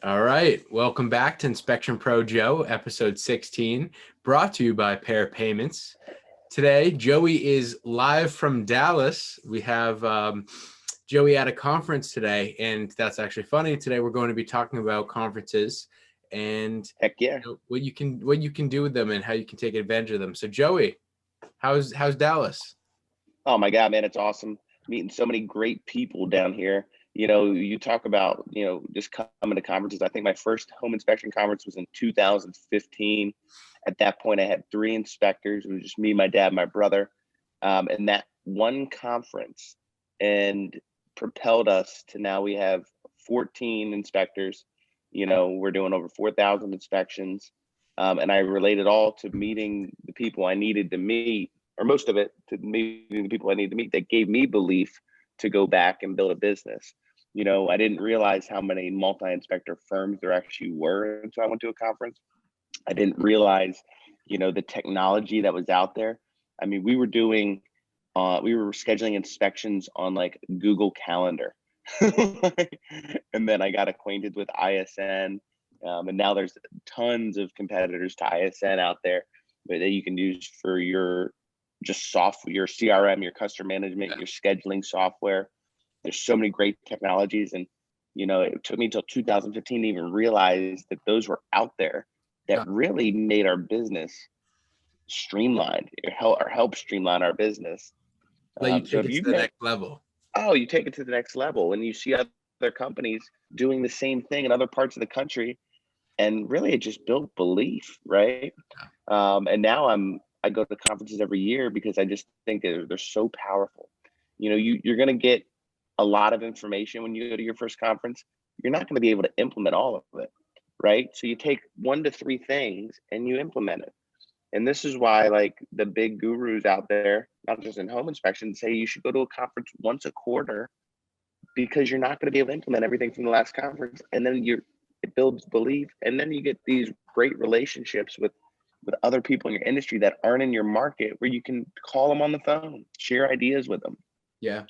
All right. Welcome back to Inspection Pro Joe, episode 16, brought to you by Pair Payments. Today, Joey is live from Dallas. We have Joey at a conference today, and that's actually funny. Today, we're going to be talking about conferences and Heck yeah. what you can do with them and how you can take advantage of them. So, Joey, how's Dallas? Oh my God, man, it's awesome meeting so many great people down here. You talk about, just coming to conferences. I think my first home inspection conference was in 2015. At that point, I had 3 inspectors. It was just me, my dad, my brother. And that one conference and propelled us to now we have 14 inspectors. We're doing over 4,000 inspections. And I related all to meeting the people I needed to meet, or most of it to meeting the people I needed to meet that gave me belief to go back and build a business. I didn't realize how many multi-inspector firms there actually were until I went to a conference. I didn't realize, the technology that was out there. I mean, we were scheduling inspections on like Google Calendar. And then I got acquainted with ISN. And now there's tons of competitors to ISN out there that you can use for your software, your CRM, your customer management, your scheduling software. There's so many great technologies. And, it took me until 2015 to even realize that those were out there that really made our business streamlined or help streamline our business. Let you take it to the next level. Oh, you take it to the next level and you see other companies doing the same thing in other parts of the country. And really it just built belief, right? And now I go to conferences every year because I just think that they're so powerful. You're going to get a lot of information when you go to your first conference. You're not going to be able to implement all of it, right? So you take 1 to 3 things and you implement it. And this is why, like, the big gurus out there, not just in home inspection, say you should go to a conference once a quarter, because you're not going to be able to implement everything from the last conference. And then it builds belief. And then you get these great relationships with other people in your industry that aren't in your market, where you can call them on the phone, share ideas with them. Yeah.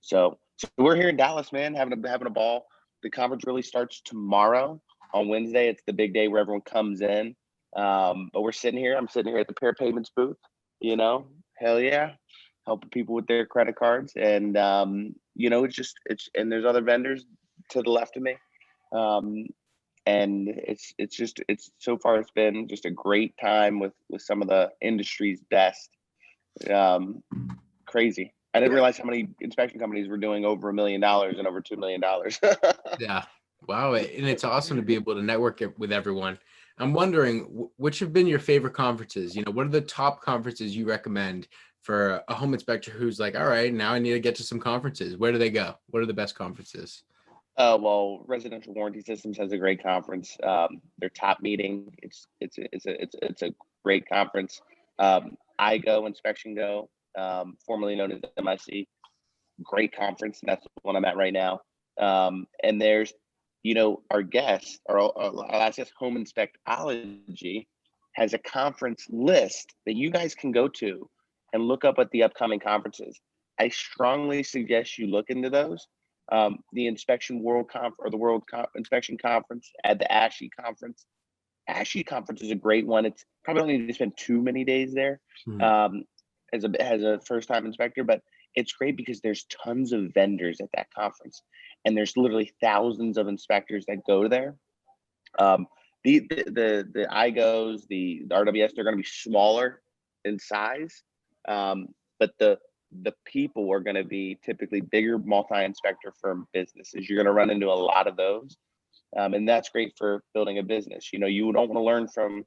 So we're here in Dallas, man, having a ball. The conference really starts tomorrow on Wednesday. It's the big day where everyone comes in. But we're sitting here. I'm sitting here at the Pair Payments booth. Hell yeah, helping people with their credit cards. And it's and there's other vendors to the left of me. And it's so far it's been just a great time with some of the industry's best. Crazy. I didn't realize how many inspection companies were doing over $1 million and over $2 million. Yeah. Wow. And it's awesome to be able to network with everyone. I'm wondering, which have been your favorite conferences? What are the top conferences you recommend for a home inspector who's like, all right, now I need to get to some conferences. Where do they go? What are the best conferences? Well, Residential Warranty Systems has a great conference. Their top meeting, it's a great conference. InspectionGo, formerly known as MIC, great conference, and that's the one I'm at right now. And there's, our guest, our last guest, Home Inspectology, has a conference list that you guys can go to and look up at the upcoming conferences. I strongly suggest you look into those. The Inspection World or the World Inspection Conference, at the ASHI Conference. ASHI Conference is a great one. It's probably don't need to spend too many days there as a first-time inspector, but it's great because there's tons of vendors at that conference, and there's literally thousands of inspectors that go there. The IGOs, the RWS, they're going to be smaller in size, but the people are going to be typically bigger multi-inspector firm businesses. You're going to run into a lot of those. And that's great for building a business. You don't want to learn from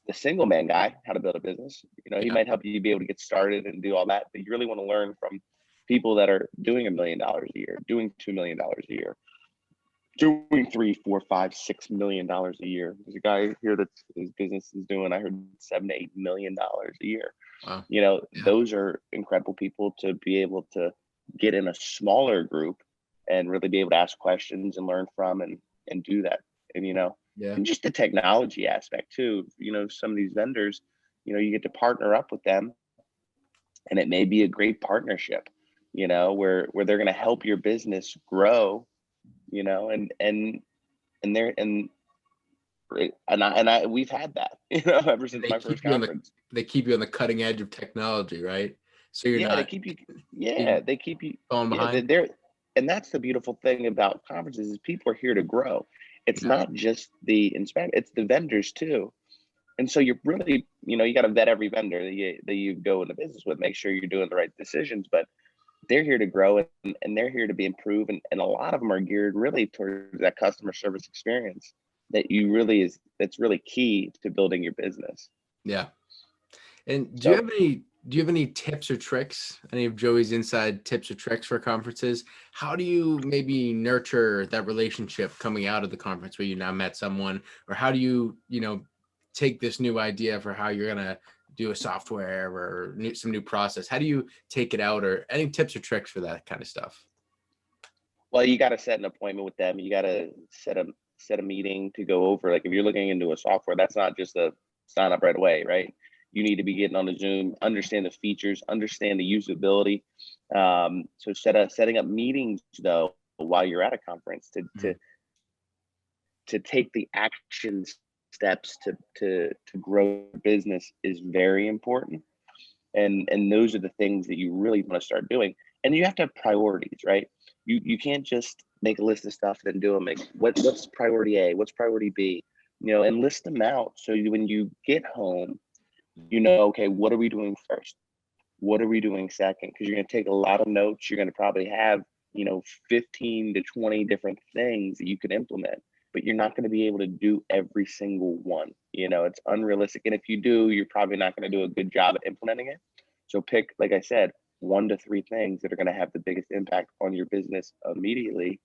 the single man guy how to build a business. He might help you be able to get started and do all that, but you really want to learn from people that are doing $1 million a year, doing $2 million a year, doing $3, $4, $5, $6 million a year. There's a guy here that his business is doing, I heard, $7 to $8 million a year. Wow. Those are incredible people to be able to get in a smaller group and really be able to ask questions and learn from and do that. And, and just the technology aspect too, some of these vendors, you get to partner up with them, and it may be a great partnership, where they're going to help your business grow, and and we've had that, ever And since my first conference. they keep you on the cutting edge of technology, right? So you're Yeah, they not keep you. being Yeah, they keep you. falling Yeah, behind. and that's the beautiful thing about conferences is people are here to grow. It's Yeah. not just the inspect, it's the vendors too. And so you're really, you got to vet every vendor that you go into business with, make sure you're doing the right decisions. But they're here to grow, and they're here to be improved, and a lot of them are geared really towards that customer service experience that's really key to building your business. Yeah. And So do you have any tips or tricks? Any of Joey's inside tips or tricks for conferences? How do you maybe nurture that relationship coming out of the conference where you now met someone, or how do you, take this new idea for how you're gonna do a software or some new process? How do you take it out, or any tips or tricks for that kind of stuff? well, you got to set an appointment with them. You got to set a meeting to go over. Like if you're looking into a software, that's not just a sign up right away, right? You need to be getting on the Zoom, understand the features, understand the usability. So setting up meetings though while you're at a conference Mhm. to take the action steps to grow your business is very important. And those are the things that you really want to start doing. And you have to have priorities, right? You can't just make a list of stuff and then do them. Like what's priority A, what's priority B, and list them out so when you get home, okay, what are we doing first? What are we doing second? Because you're going to take a lot of notes. You're going to probably have, 15 to 20 different things that you could implement, but you're not going to be able to do every single one. It's unrealistic. And if you do, you're probably not going to do a good job at implementing it. So pick, like I said, 1 to 3 things that are going to have the biggest impact on your business immediately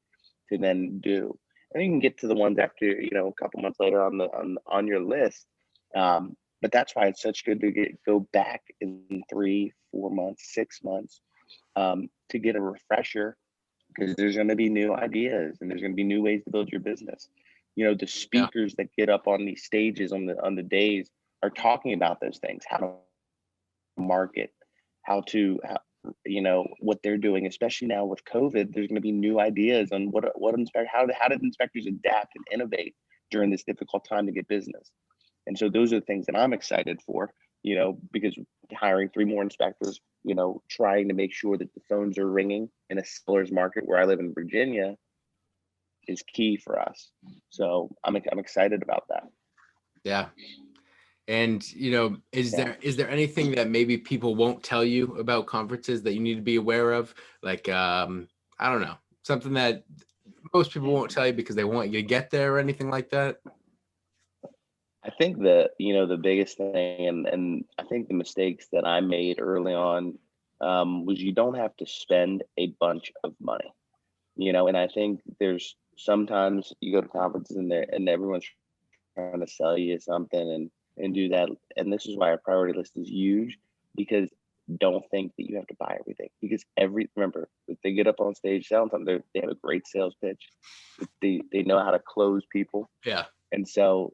to then do. And you can get to the ones after, a couple months later on your list. But that's why it's such good to go back in 3, 4 months, 6 months, to get a refresher, because there's going to be new ideas and there's going to be new ways to build your business. The Yeah. speakers that get up on these stages on the days are talking about those things, how to market, what they're doing, especially now with COVID. There's going to be new ideas on how did inspectors adapt and innovate during this difficult time to get business. And so those are the things that I'm excited for, because hiring 3 more inspectors, trying to make sure that the phones are ringing in a seller's market where I live in Virginia is key for us. So I'm excited about that. Yeah. And is Yeah. there anything that maybe people won't tell you about conferences that you need to be aware of? Like I don't know, something that most people won't tell you because they want you to get there or anything like that? I think that, the biggest thing, and I think the mistakes that I made early on, was you don't have to spend a bunch of money, and I think there's sometimes you go to conferences and everyone's trying to sell you something and do that. And this is why our priority list is huge, because don't think that you have to buy everything, because remember, if they get up on stage selling something, they have a great sales pitch. They know how to close people. Yeah. And so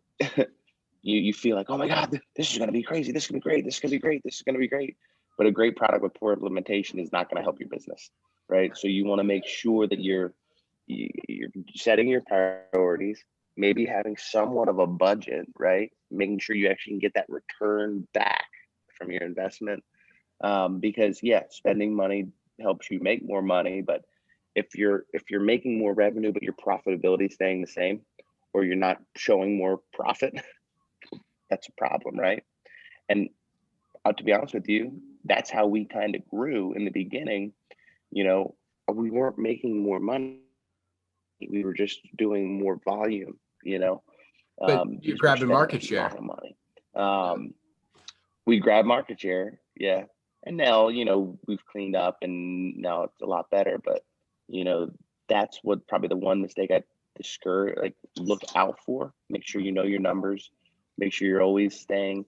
you feel like, oh my God, this is going to be crazy. This is going to be great. This is going to be great. This is going to be great. But a great product with poor implementation is not going to help your business, right? So you want to make sure that you're setting your priorities, maybe having somewhat of a budget, right? Making sure you actually can get that return back from your investment. Because spending money helps you make more money, but if you're making more revenue but your profitability is staying the same, or you're not showing more profit, that's a problem, right? And to be honest with you, that's how we kind of grew in the beginning. You know, we weren't making more money; we were just doing more volume. But you're Because we're grabbing spending market a lot share. of money. We grab market share, yeah. And now, we've cleaned up and now it's a lot better. But, you know, that's what probably the one mistake I look out for. Make sure you know your numbers. Make sure you're always staying,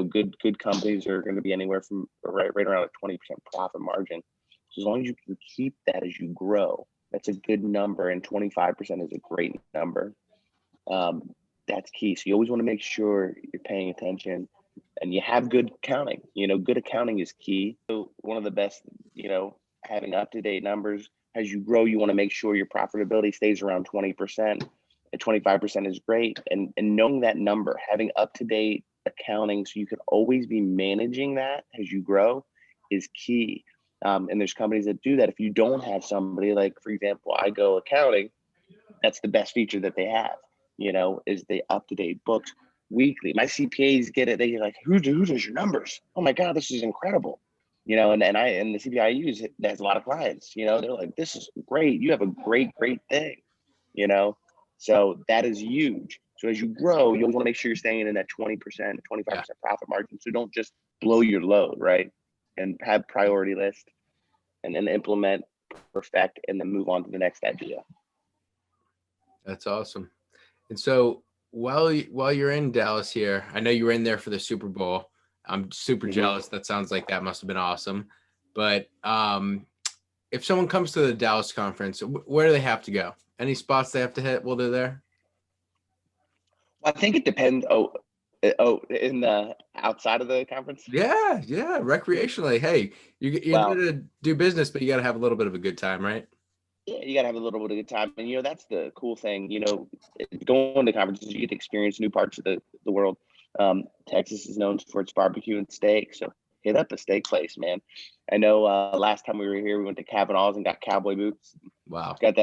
good companies are going to be anywhere from right around a 20% profit margin. So as long as you can keep that as you grow, that's a good number. And 25% is a great number. That's key. So you always want to make sure you're paying attention and you have good accounting. Good accounting is key. So one of the best, having up-to-date numbers. As you grow, you want to make sure your profitability stays around 20%. 25% is great. And knowing that number, having up-to-date accounting so you can always be managing that as you grow is key. And there's companies that do that. If you don't have somebody, like, for example, I Go Accounting, that's the best feature that they have, is the up-to-date books weekly. My CPAs get it. They're like, who does your numbers? Oh my God, this is incredible. And the CPA I use, it has a lot of clients, they're like, this is great. You have a great thing, so that is huge. So as you grow, you'll want to make sure you're staying in that 20%, 25% profit margin. So don't just blow your load, right? And have priority list and then implement, perfect, and then move on to the next idea. That's awesome. And so while you're in Dallas here, I know you were in there for the Super Bowl. I'm super jealous. That sounds like that must have been awesome. But if someone comes to the Dallas conference, where do they have to go? Any spots they have to hit while they're there? Well, I think it depends. In the outside of the conference? Yeah, recreationally. Hey, you're Well, there to do business, but you got to have a little bit of a good time, right? yeah, you gotta have a little bit of good time. And that's the cool thing, going to conferences, you get to experience new parts of the world. Texas is known for its barbecue and steak, so hit up a steak place, man. I know last time we were here, we went to Kavanaugh's and got cowboy boots. Wow. Got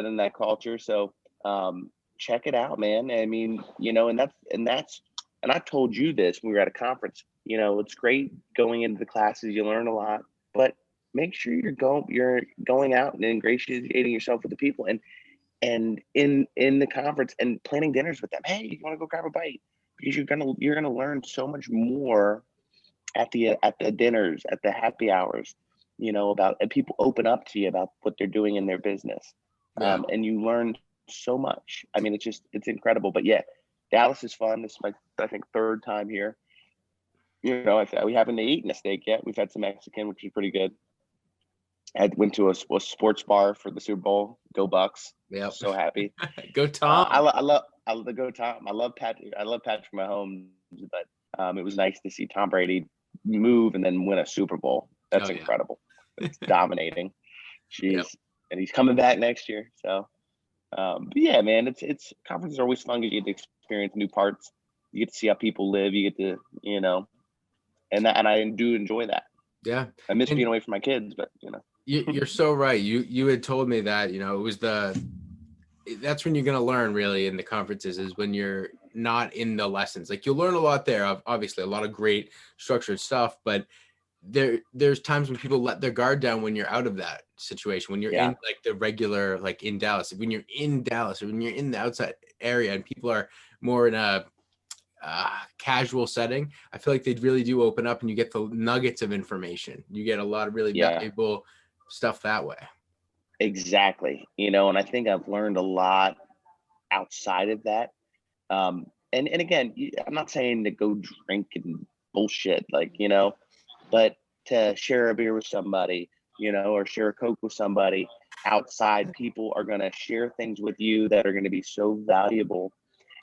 in that culture. So check it out, man. I mean, and I told you this when we were at a conference, it's great going into the classes, you learn a lot, but make sure you're going out and ingratiating yourself with the people and in the conference and planning dinners with them. Hey, you want to go grab a bite? Because you're gonna learn so much more at the dinners, at the happy hours, and people open up to you about what they're doing in their business. Yeah. And you learn so much. I mean, it's incredible. But yeah, Dallas is fun. This is my, I think, third time here. We haven't eaten a steak yet. We've had some Mexican, which is pretty good. I went to a sports bar for the Super Bowl. Go Bucks! Yeah, so happy. Go Tom! I love the go Tom. I love Patrick Mahomes, but it was nice to see Tom Brady move and then win a Super Bowl. That's incredible. It's dominating. Jeez, Yep. And he's coming back next year. So, but yeah, man, it's conferences are always fun because you get to experience new parts. You get to see how people live. You get to, and I do enjoy that. Yeah, I miss being away from my kids, but You're so right. You had told me that, it was that's when you're going to learn really in the conferences, is when you're not in the lessons. Like, you'll learn a lot there, obviously a lot of great structured stuff, but there's times when people let their guard down when you're out of that situation, when you're in like the regular, like in Dallas, when you're in Dallas or when you're in the outside area and people are more in a casual setting. I feel like they really do open up and you get the nuggets of information. You get a lot of really valuable stuff that way. Exactly. And I think I've learned a lot outside of that. And again, I'm not saying to go drink and bullshit, but to share a beer with somebody, or share a Coke with somebody outside, people are going to share things with you that are going to be so valuable.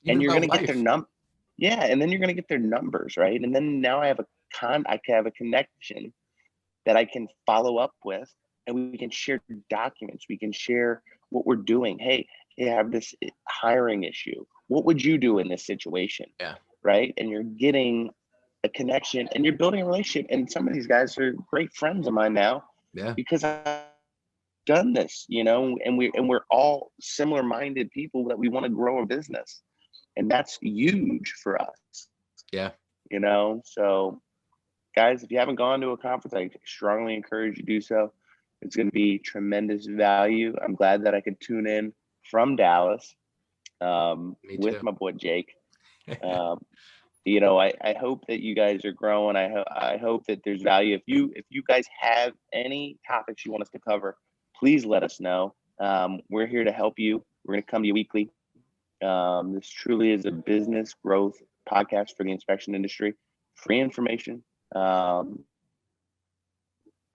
Even and you're going to get their yeah. And then you're going to get their numbers, right? And then now I can have a connection that I can follow up with, and we can share documents. We can share what we're doing. Hey, I have this hiring issue. What would you do in this situation? Yeah. Right. And you're getting a connection and you're building a relationship. And some of these guys are great friends of mine now. Yeah. Because I've done this, and we're all similar minded people that we want to grow a business. And that's huge for us. Yeah. So guys, if you haven't gone to a conference, I strongly encourage you to do so. It's going to be tremendous value. I'm glad that I could tune in from Dallas with my boy Jake. I hope that you guys are growing. I hope that there's value. If you guys have any topics you want us to cover, please let us know. We're here to help you. We're going to come to you weekly. This truly is a business growth podcast for the inspection industry. Free information. And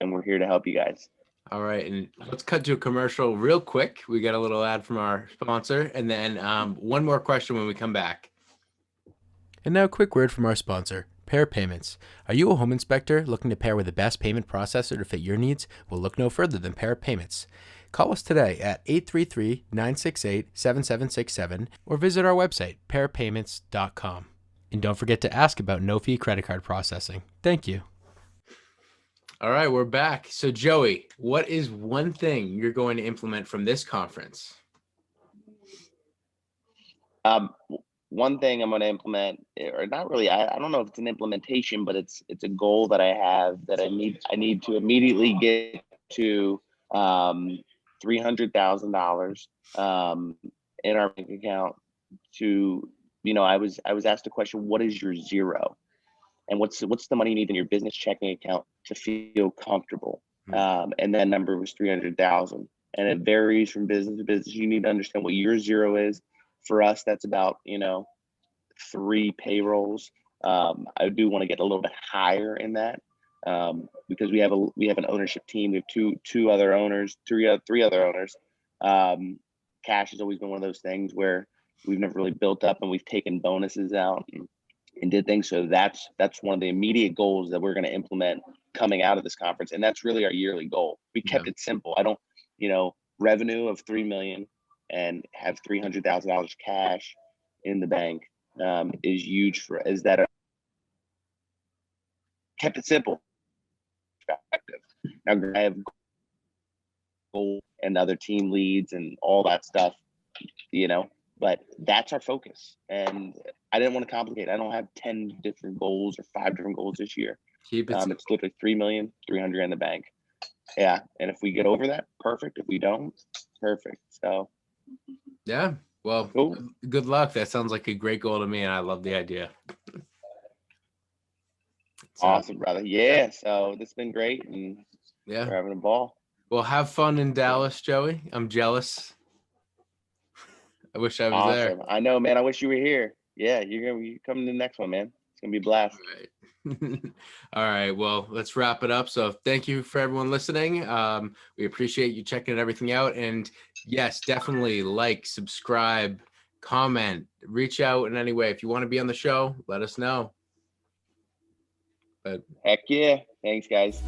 we're here to help you guys. All right. And let's cut to a commercial real quick. We got a little ad from our sponsor, and then one more question when we come back. And now a quick word from our sponsor, Pair Payments. Are you a home inspector looking to pair with the best payment processor to fit your needs? Well, look no further than Pair Payments. Call us today at 833-968-7767 or visit our website, pairpayments.com. And don't forget to ask about no-fee credit card processing. Thank you. All right, we're back. So Joey, what is one thing you're going to implement from this conference? One thing I'm going to implement, or not really, I don't know if it's an implementation, but it's a goal that I have that I need to immediately get to $300,000 in our bank account. To, I was asked a question: what is your zero, and what's the money you need in your business checking account to feel comfortable? And that number was 300,000, and it varies from business to business. You need to understand what your zero is. For us, that's about 3 payrolls. I do want to get a little bit higher in that because we have an ownership team. We have three other owners. Cash has always been one of those things where we've never really built up, and we've taken bonuses out and did things. So that's one of the immediate goals that we're going to implement coming out of this conference, and that's really our yearly goal. We kept it simple. I don't, revenue of 3 million and have $300,000 cash in the bank is huge for is that kept it simple. Now I have goal and other team leads and all that stuff, but that's our focus. And I didn't want to complicate. I don't have 10 different goals or 5 different goals this year. Keep it it's literally 3,300,000 in the bank. Yeah. And if we get over that, perfect. If we don't, perfect. So yeah. Well, cool. Good luck. That sounds like a great goal to me, and I love the idea. Awesome, brother. Yeah. So this has been great, and we're having a ball. Well, have fun in Dallas, Joey. I'm jealous. I wish I was there. I know, man. I wish you were here. Yeah, you're coming to the next one, man. It's gonna be a blast. All right. All right. Well, let's wrap it up. So thank you for everyone listening. We appreciate you checking everything out. And yes, definitely like, subscribe, comment, reach out in any way. If you want to be on the show, let us know. But heck yeah. Thanks, guys.